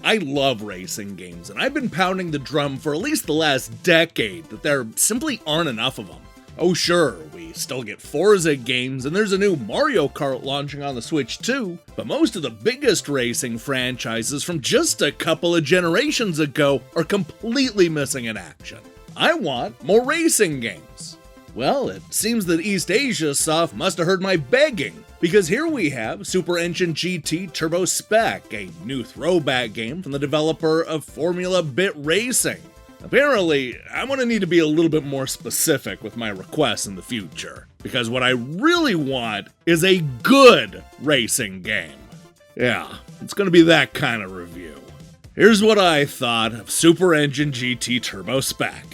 I love racing games, and I've been pounding the drum for at least the last decade that there simply aren't enough of them. Oh sure, we still get Forza games, and there's a new Mario Kart launching on the Switch too, but most of the biggest racing franchises from just a couple of generations ago are completely missing in action. I want more racing games. Well, it seems that EastAsiaSoft must have heard my begging, because here we have Super Engine GT Turbo Spec, a new throwback game from the developer of Formula Bit Racing. Apparently, I'm going to need to be a little bit more specific with my requests in the future, because what I really want is a good racing game. Yeah, it's going to be that kind of review. Here's what I thought of Super Engine GT Turbo Spec.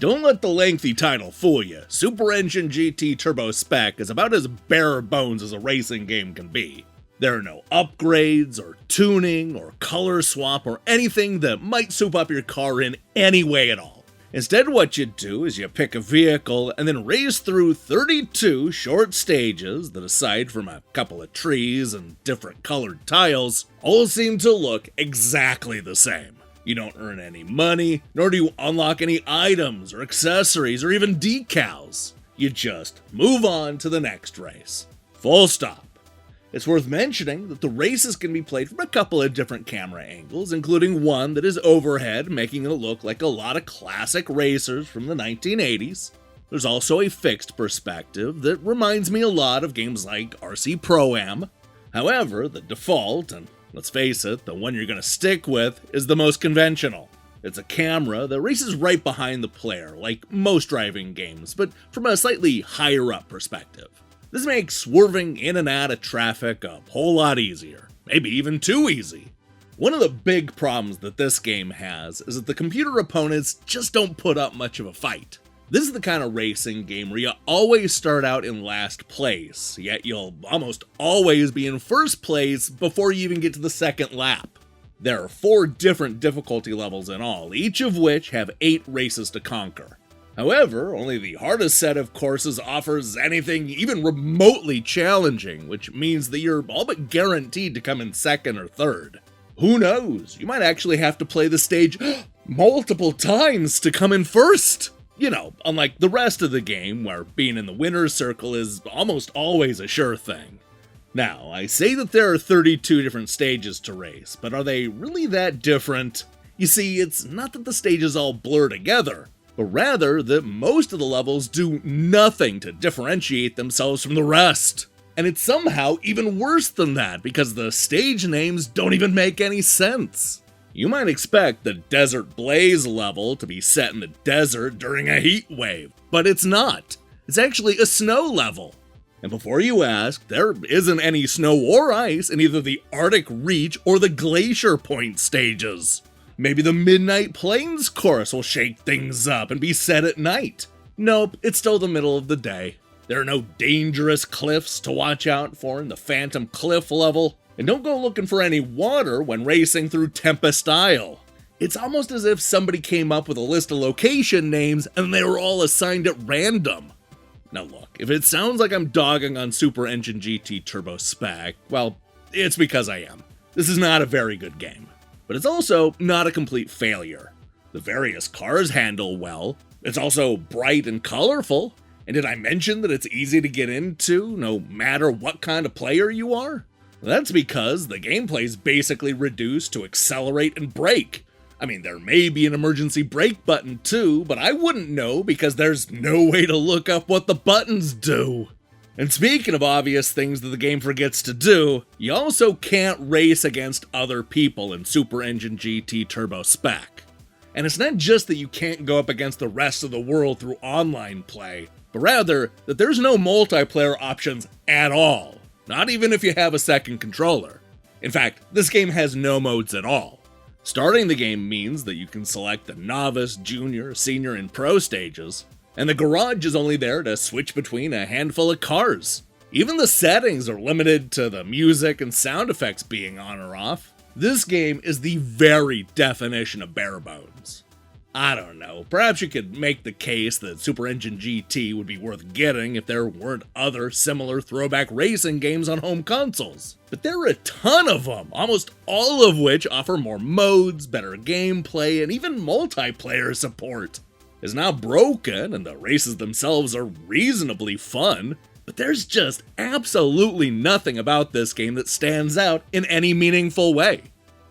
Don't let the lengthy title fool you. Super Engine GT Turbo Spec is about as bare bones as a racing game can be. There are no upgrades, or tuning, or color swap, or anything that might soup up your car in any way at all. Instead, what you do is you pick a vehicle and then race through 32 short stages that, aside from a couple of trees and different colored tiles, all seem to look exactly the same. You don't earn any money, nor do you unlock any items or accessories or even decals. You just move on to the next race. Full stop. It's worth mentioning that the races can be played from a couple of different camera angles, including one that is overhead, making it look like a lot of classic racers from the 1980s. There's also a fixed perspective that reminds me a lot of games like RC Pro-Am. However, the default, and let's face it, the one you're going to stick with, is the most conventional. It's a camera that races right behind the player, like most driving games, but from a slightly higher up perspective. This makes swerving in and out of traffic a whole lot easier, maybe even too easy. One of the big problems that this game has is that the computer opponents just don't put up much of a fight. This is the kind of racing game where you always start out in last place, yet you'll almost always be in first place before you even get to the second lap. There are 4 different difficulty levels in all, each of which have 8 races to conquer. However, only the hardest set of courses offers anything even remotely challenging, which means that you're all but guaranteed to come in second or third. Who knows, you might actually have to play the stage multiple times to come in first. You know, unlike the rest of the game, where being in the winner's circle is almost always a sure thing. Now, I say that there are 32 different stages to race, but are they really that different? You see, it's not that the stages all blur together, but rather that most of the levels do nothing to differentiate themselves from the rest. And it's somehow even worse than that, because the stage names don't even make any sense. You might expect the Desert Blaze level to be set in the desert during a heat wave, but it's not. It's actually a snow level. And before you ask, there isn't any snow or ice in either the Arctic Reach or the Glacier Point stages. Maybe the Midnight Plains course will shake things up and be set at night. Nope, it's still the middle of the day. There are no dangerous cliffs to watch out for in the Phantom Cliff level, and don't go looking for any water when racing through Tempest Isle. It's almost as if somebody came up with a list of location names and they were all assigned at random. Now look, if it sounds like I'm dogging on Super Engine GT Turbo Spec, well, it's because I am. This is not a very good game. But it's also not a complete failure. The various cars handle well, it's also bright and colorful, and did I mention that it's easy to get into no matter what kind of player you are? That's because the gameplay is basically reduced to accelerate and brake. I mean, there may be an emergency brake button too, but I wouldn't know because there's no way to look up what the buttons do. And speaking of obvious things that the game forgets to do, you also can't race against other people in Super Engine GT Turbo Spec. And it's not just that you can't go up against the rest of the world through online play, but rather that there's no multiplayer options at all, not even if you have a second controller. In fact, this game has no modes at all. Starting the game means that you can select the Novice, Junior, Senior, and Pro stages, and the garage is only there to switch between a handful of cars. Even the settings are limited to the music and sound effects being on or off. This game is the very definition of bare bones. I don't know, perhaps you could make the case that Super Engine GT would be worth getting if there weren't other similar throwback racing games on home consoles. But there are a ton of them, almost all of which offer more modes, better gameplay, and even multiplayer support. It's not broken, and the races themselves are reasonably fun, but there's just absolutely nothing about this game that stands out in any meaningful way.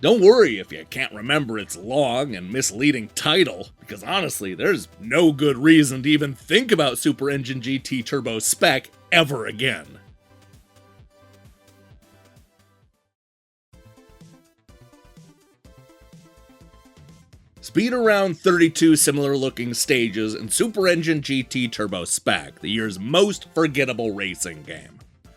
Don't worry if you can't remember its long and misleading title, because honestly, there's no good reason to even think about Super Engine GT Turbo Spec ever again. Speed around 32 similar-looking stages in Super Engine GT Turbo Spec, the year's most forgettable racing game.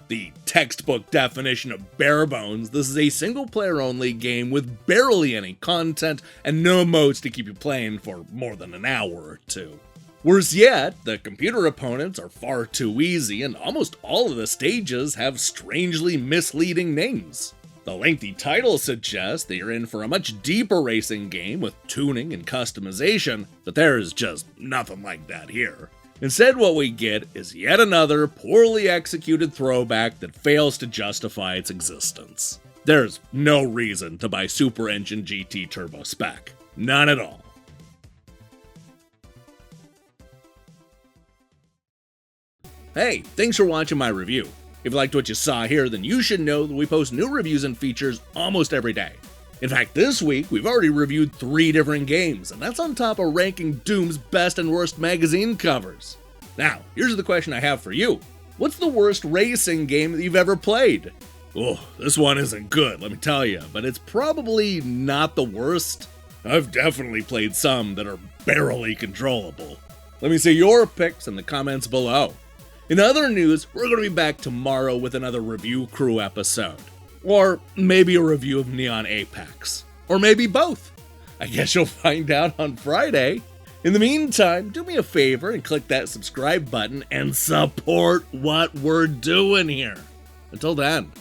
The textbook definition of barebones, this is a single-player-only game with barely any content and no modes to keep you playing for more than an hour or two. Worse yet, the computer opponents are far too easy and almost all of the stages have strangely misleading names. The lengthy title suggests that you're in for a much deeper racing game with tuning and customization, but there's just nothing like that here. Instead, what we get is yet another poorly executed throwback that fails to justify its existence. There's no reason to buy Super Engine GT Turbo Spec. None at all. Hey, thanks for watching my review. If you liked what you saw here, then you should know that we post new reviews and features almost every day. In fact, this week, we've already reviewed 3 different games, and that's on top of ranking Doom's best and worst magazine covers. Now, here's the question I have for you. What's the worst racing game that you've ever played? Oh, this one isn't good, let me tell you, but it's probably not the worst. I've definitely played some that are barely controllable. Let me see your picks in the comments below. In other news, we're going to be back tomorrow with another Review Crew episode. Or maybe a review of Neon Apex. Or maybe both. I guess you'll find out on Friday. In the meantime, do me a favor and click that subscribe button and support what we're doing here. Until then.